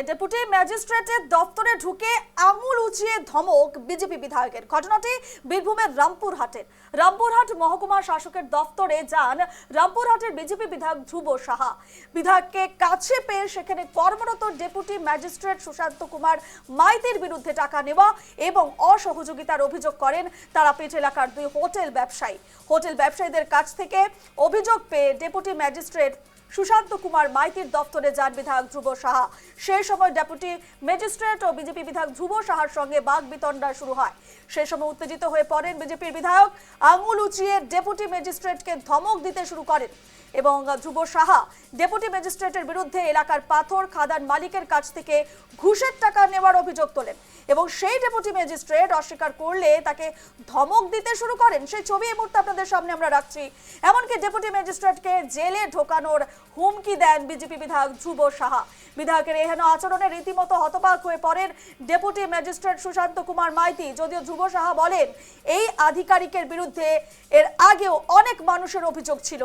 Deputy ম্যাজিস্ট্রেটের দপ্তরে ঢুকে আঙুল উঁচিয়ে ধমক বিজেপি বিধায়কের। ঘটনাটি বীরভূমের রামপুরহাট মহকুমা শাসকের দপ্তরে যান রামপুরহাটের বিজেপি বিধায়ক ধ্রুব সাহা। বিধায়ককে কাছে পেয়ে সেখানে কর্মরত ডেপুটি ম্যাজিস্ট্রেট সুশান্ত কুমার মাইতির বিরুদ্ধে টাকা নেওয়া এবং অসহযোগিতার অভিযোগ করেন তারাপীঠ এলাকার দুই হোটেল ব্যবসায়ীদের কাছ থেকে। অভিযোগ পেয়ে ডেপুটি ম্যাজিস্ট্রেট সুশান্ত কুমার মাইতির দপ্তরে যান বিধায়ক ধ্রুব সাহা। সেই সময় ডেপুটি ম্যাজিস্ট্রেট ও বিজেপি বিধায়ক ধ্রুব সাহার সঙ্গে বাকবিতণ্ডা শুরু হয়। সেই সময় উত্তেজিত হয়ে পড়েন বিজেপির বিধায়ক, আঙুল উঁচিয়ে ডেপুটি ম্যাজিস্ট্রেটকে ধমক দিতে শুরু করেন এবং ধ্রুব সাহা ডেপুটি ম্যাজিস্ট্রেটের বিরুদ্ধে এলাকার পাথর খাদান মালিকের কাছ থেকে ঘুষের টাকা নেওয়ার অভিযোগ তোলেন এবং সেই ডেপুটি ম্যাজিস্ট্রেট অস্বীকার করলে তাকে ধমক দিতে শুরু করেন। সেই ছবি এই মুহূর্তে আপনাদের সামনে আমরা রাখছি। এমনকি ডেপুটি ম্যাজিস্ট্রেটকে জেলে ঢোকানোর হুমকি দেন বিজেপি বিধায়ক ধ্রুব সাহা। বিধায়কের এহেন আচরণে রীতিমতো হতবাক হয়ে পড়েন ডেপুটি ম্যাজিস্ট্রেট সুশান্ত কুমার মাইতি। যদিও ধ্রুব সাহা বলেন এই আধিকারিকের বিরুদ্ধে এর আগেও অনেক মানুষের অভিযোগ ছিল,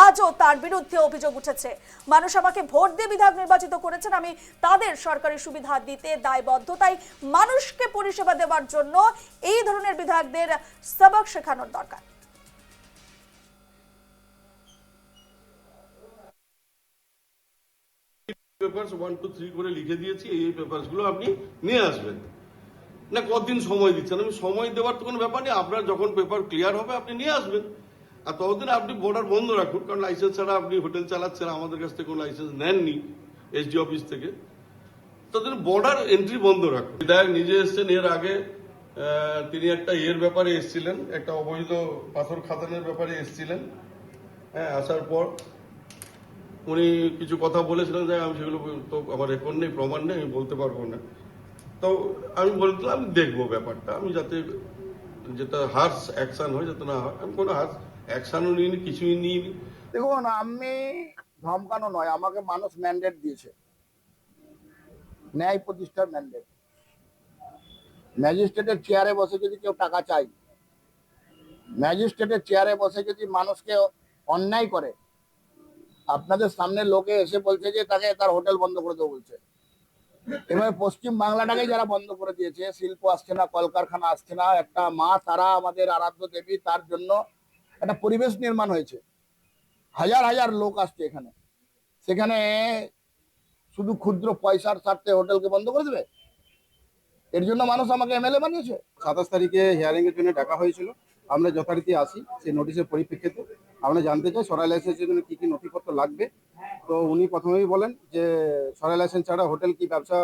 আজও তার বিরুদ্ধে অভিযোগ উঠেছে। মানুষ আমাকে ভোট দিয়ে বিধায়ক নির্বাচিত করেছেন, আমি তাদের সরকারি সুবিধা দিতে দায়বদ্ধ, তাই মানুষকে পরিষেবা দেওয়ার জন্য এই ধরনের বিধায়কদের সবক শেখানোর দরকার। পেপারস 1 2 3 করে লিখে দিয়েছি, এই পেপারসগুলো আপনি নিয়ে আসবেন। না কতদিন সময় দিচ্ছেন? আমি সময় দেওয়ার তো কোনো ব্যাপার নেই, আপনার যখন পেপার ক্লিয়ার হবে আপনি নিয়ে আসবেন। আর ততদিন আপনি বর্ডার বন্ধ রাখুন, কারণ লাইসেন্স ছাড়া আপনি হোটেল চালাচ্ছেন, আমাদের কাছ থেকে কোনো লাইসেন্স নেননি এসডি অফিস থেকে, ততদিন বর্ডার এন্ট্রি বন্ধ রাখুন। বিধায়ক নিজে এসছেন, এর আগে তিনি একটা ব্যাপারে এসেছিলেন, একটা অবৈধ পাথর খাদানের ব্যাপারে এসেছিলেন। হ্যাঁ, আসার পর উনি কিছু কথা বলেছিলেন যে আমি সেগুলো তো আমার রেকর্ড নেই, প্রমাণ নেই, আমি বলতে পারবো না। তো আমি বলছিলাম আমি দেখবো ব্যাপারটা, আমি যাতে যেটা হার্স অ্যাকশন হয় যাতে না হয়। আমি কোনো হার্স অ্যাকশনও নিইনি, কিছুই নিইনি। দেখুন, আমি ধমকানো নয়, আমাকে মানুষ ম্যান্ডেট দিয়েছে, ন্যায় প্রতিষ্ঠার ম্যান্ডেট। ম্যাজিস্ট্রেটের চেয়ারে বসে যদি কেউ টাকা চাই, ম্যাজিস্ট্রেটের চেয়ারে বসে যদি মানুষকে অন্যায় করে, আপনাদের সামনে লোকে এসে বলছে যে তাকে তার হোটেল বন্ধ করে দেবো বলছে। এভাবে পশ্চিম বাংলাটাকে যারা বন্ধ করে দিয়েছে, শিল্প আসছে না, কলকারখানা আসছে না, একটা মা তারা আমাদের আরাধ্য দেবী, তার জন্য একটা পরিবেশ নির্মাণ হয়েছে, হাজার হাজার লোক আসছে এখানে, সেখানে শুধু ক্ষুদ্র পয়সার স্বার্থে হোটেলকে বন্ধ করে দেবে? এর জন্য মানুষ আমাকে এমএলএ বানিয়েছে। 27 তারিখে হিয়ারিং এর জন্য ডাকা হয়েছিল, আমরা যথারীতি আসি। সেই নোটিশের পরিপ্রেক্ষিতে আমরা জানতে চাই সরাই লাইসেন্সের জন্য কি কি নথিপত্র লাগবে। তো উনি প্রথমেই বলেন যে সরাই লাইসেন্স ছাড়া হোটেল কি ব্যবসা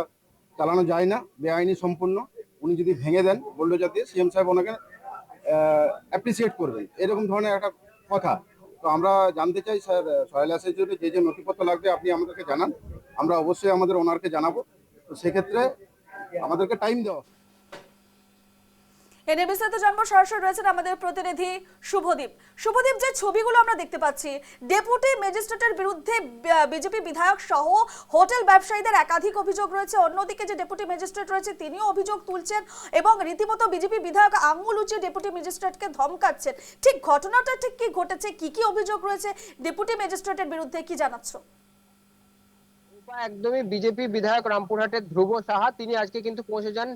চালানো যায় না, বেআইনি সম্পূর্ণ। উনি যদি ভেঙে দেন বুলডোজার দিয়ে, সিএম সাহেব ওনাকে অ্যাপ্রিসিয়েট করবেন, এরকম ধরনের একটা কথা। তো আমরা জানতে চাই স্যার, সরাই লাইসেন্সের জন্য যে যে নথিপত্র লাগবে আপনি আমাদেরকে জানান, আমরা অবশ্যই আমাদের ওনারকে জানাবো। তো সেক্ষেত্রে আমাদেরকে টাইম দেওয়া। এনে বিস্তারিত জানবো, সরাসরি রয়েছেন আমাদের প্রতিনিধি শুভদীপ। যে ছবিগুলো আমরা দেখতে পাচ্ছি, ডেপুটি ম্যাজিস্ট্রেটের বিরুদ্ধে বিজেপি বিধায়ক সহ হোটেল ব্যবসায়ীদের একাধিক অভিযোগ রয়েছে, অন্যদিকে যে ডেপুটি ম্যাজিস্ট্রেট রয়েছে তিনিও অভিযোগ তুলছেন এবং রীতিমতো বিজেপি বিধায়ক আঙুল উঁচিয়ে ডেপুটি ম্যাজিস্ট্রেটকে ধমকাচ্ছেন। ঠিক ঘটনাটা ঠিক কি ঘটেছে, কি অভিযোগ রয়েছে ডেপুটি ম্যাজিস্ট্রেটের বিরুদ্ধে, কি জানাচ্ছ? একদমই বিজেপি বিধায়ক রামপুরহাটের ধ্রুব সাহা তিনি আজকে কিন্তু পৌঁছে যান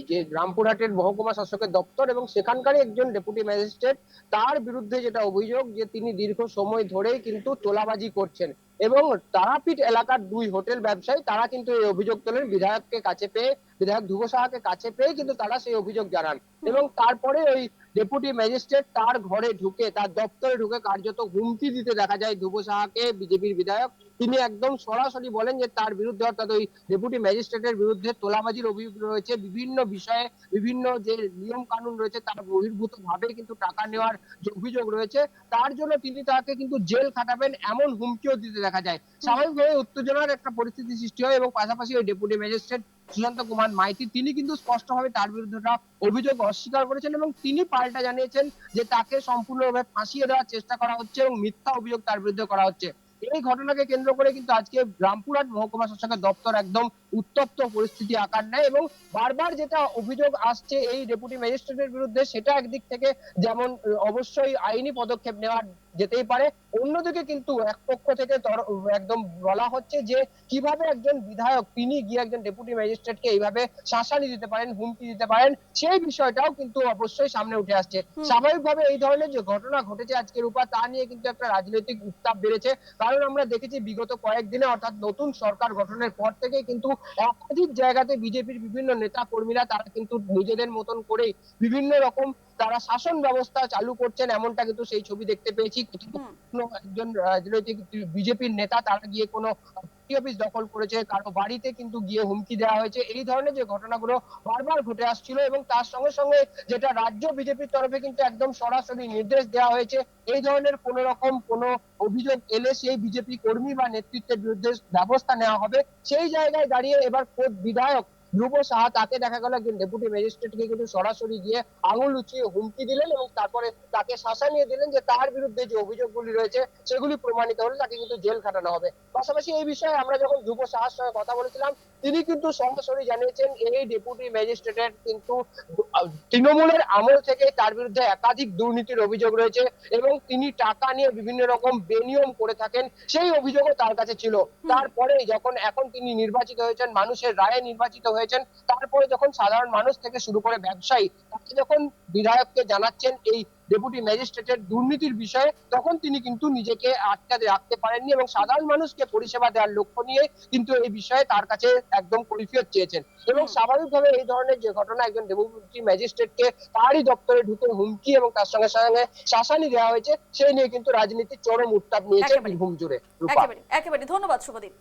যে রামপুরহাটের মহকুমা শাসকের দপ্তর, এবং সেখানকারই একজন ডেপুটি ম্যাজিস্ট্রেট, তার বিরুদ্ধে যেটা অভিযোগ যে তিনি দীর্ঘ সময় ধরেই কিন্তু তোলাবাজি করছেন এবং তারাপীঠ এলাকার দুই হোটেল ব্যবসায়ী তারা কিন্তু এই অভিযোগ তোলেন বিধায়ককে কাছে পেয়ে, বিধায়ক ধ্রুব সাহাকে কাছে পেয়ে কিন্তু তারা সেই অভিযোগ জানান এবং তারপরে ওই ডেপুটি ম্যাজিস্ট্রেট তার ঘরে ঢুকে, তার দপ্তরে ঢুকে কার্যত হুমকি দিতে দেখা যায় ধ্রুব সাহাকে। বিজেপির বিধায়ক তিনি একদম সরাসরি বলেন যে তার বিরুদ্ধে, অর্থাৎ ওই ডেপুটি ম্যাজিস্ট্রেটের বিরুদ্ধে তোলাবাজির অভিযোগ রয়েছে, বিভিন্ন বিষয়ে বিভিন্ন যে নিয়ম কানুন রয়েছে তার বহির্ভূত ভাবে কিন্তু টাকা নেওয়ার যে অভিযোগ রয়েছে, তার জন্য তিনি তাকে কিন্তু জেল খাটাবেন এমন হুমকিও দিতে দেখা যায়। স্বাভাবিকভাবে উত্তেজনার একটা পরিস্থিতি সৃষ্টি হয় এবং পাশাপাশি ওই ডেপুটি ম্যাজিস্ট্রেট সুশান্ত কুমার মাইতি তিনি কিন্তু স্পষ্টভাবে তার বিরুদ্ধে অভিযোগ অস্বীকার করেছেন এবং তিনি পাল্টা জানিয়েছেন যে তাকে সম্পূর্ণভাবে ফাঁসিয়ে দেওয়ার চেষ্টা করা হচ্ছে এবং মিথ্যা অভিযোগ তার বিরুদ্ধে করা হচ্ছে। এই ঘটনাকে কেন্দ্র করে কিন্তু আজকে রামপুরহাট মহকুমা শাসকের দপ্তর একদম উত্তপ্ত পরিস্থিতি আকার নেয় এবং বারবার যেটা অভিযোগ আসছে এই ডেপুটি ম্যাজিস্ট্রেটের বিরুদ্ধে, সেটা একদিক থেকে যেমন অবশ্যই আইনি পদক্ষেপ নেওয়া যেতেই পারে, অন্যদিকে কিন্তু এক পক্ষ থেকে একদম বলা হচ্ছে যে কিভাবে একজন বিধায়ক তিনি গিয়ে একজন ডেপুটি ম্যাজিস্ট্রেটকে এইভাবে শাসানি দিতে পারেন, হুমকি দিতে পারেন, সেই বিষয়টাও কিন্তু অবশ্যই সামনে উঠে আসছে। স্বাভাবিকভাবে এই ধরনের যে ঘটনা ঘটেছে আজকের উপর, তা নিয়ে কিন্তু একটা রাজনৈতিক উত্তাপ বেড়েছে। কারণ আমরা দেখেছি বিগত কয়েকদিনে, অর্থাৎ নতুন সরকার গঠনের পর থেকে কিন্তু একাধিক জায়গাতে বিজেপির বিভিন্ন নেতা কর্মীরা তারা কিন্তু নিজেদের মতন করেই বিভিন্ন রকম তারা শাসন ব্যবস্থা চালু করছেন, এমনটা কিন্তু সেই ছবি দেখতে পেয়েছি। কোনো একজন রাজনৈতিক বিজেপির নেতা তারা গিয়ে কোনো অফিস দখল করেছে, কারো বাড়িতে কিন্তু গিয়ে হুমকি দেওয়া হয়েছে। এই ধরনের যে ঘটনাগুলো বারবার ঘটে আসছিল এবং তার সঙ্গে সঙ্গে যেটা রাজ্য বিজেপির তরফে কিন্তু একদম সরাসরি নির্দেশ দেওয়া হয়েছে, এই ধরনের কোন রকম কোনো অভিযোগ এলে সেই বিজেপি কর্মী বা নেতৃত্বের বিরুদ্ধে ব্যবস্থা নেওয়া হবে। সেই জায়গায় দাঁড়িয়ে এবার খোদ বিধায়ক ধ্রুব সাহা, তাকে দেখা গেল একজন ডেপুটি ম্যাজিস্ট্রেটকে কিন্তু সরাসরি গিয়ে আঙুল উঁচিয়ে হুমকি দিলেন এবং তারপরে তাকে শাসানিয়ে দিলেন যে তার বিরুদ্ধে যে অভিযোগগুলি রয়েছে সেগুলি প্রমাণিত হলে তাকে কিন্তু জেল খাটানো হবে। পাশাপাশি এই বিষয়ে আমরা যখন ধ্রুব সাহার সঙ্গে কথা বলেছিলাম, তিনি কিন্তু সরাসরি জানিয়েছেন এই ডেপুটি ম্যাজিস্ট্রেটের কিন্তু তৃণমূলের আমল থেকে তার বিরুদ্ধে একাধিক দুর্নীতির অভিযোগ রয়েছে এবং তিনি টাকা নিয়ে বিভিন্ন রকম বেনিয়ম করে থাকেন, সেই অভিযোগও তার কাছে ছিল। তারপরে যখন এখন তিনি নির্বাচিত হয়েছেন, মানুষের রায়ে নির্বাচিত হয়েছেন, তারপরে যখন সাধারণ মানুষ থেকে শুরু করে ব্যবসায়ী তাকে যখন বিধায়ককে জানাচ্ছেন এই ডেপুটি ম্যাজিস্ট্রেটের দুর্নীতির বিষয়ে, তখন তিনি কিন্তু নিজেকে আটকাতে রাখতে পারেননি এবং সাধারণ মানুষকে পরিষেবা দেওয়ার লক্ষ্য নিয়ে কিন্তু এই বিষয়ে তার কাছে একদম কৈফিয়ত চেয়েছেন। এবং স্বাভাবিকভাবে এই ধরনের যে ঘটনা, একজন ডেপুটি ম্যাজিস্ট্রেটকে তারই দপ্তরে ঢুকে হুমকি এবং তার সঙ্গে সঙ্গে শাসানি দেওয়া হয়েছে, সেই নিয়ে কিন্তু রাজনীতির চরম উত্তাপ নিয়েছে একেবারে। বীরভূম জুড়ে। একেবারে একেবারে ধন্যবাদ শুভদীপ।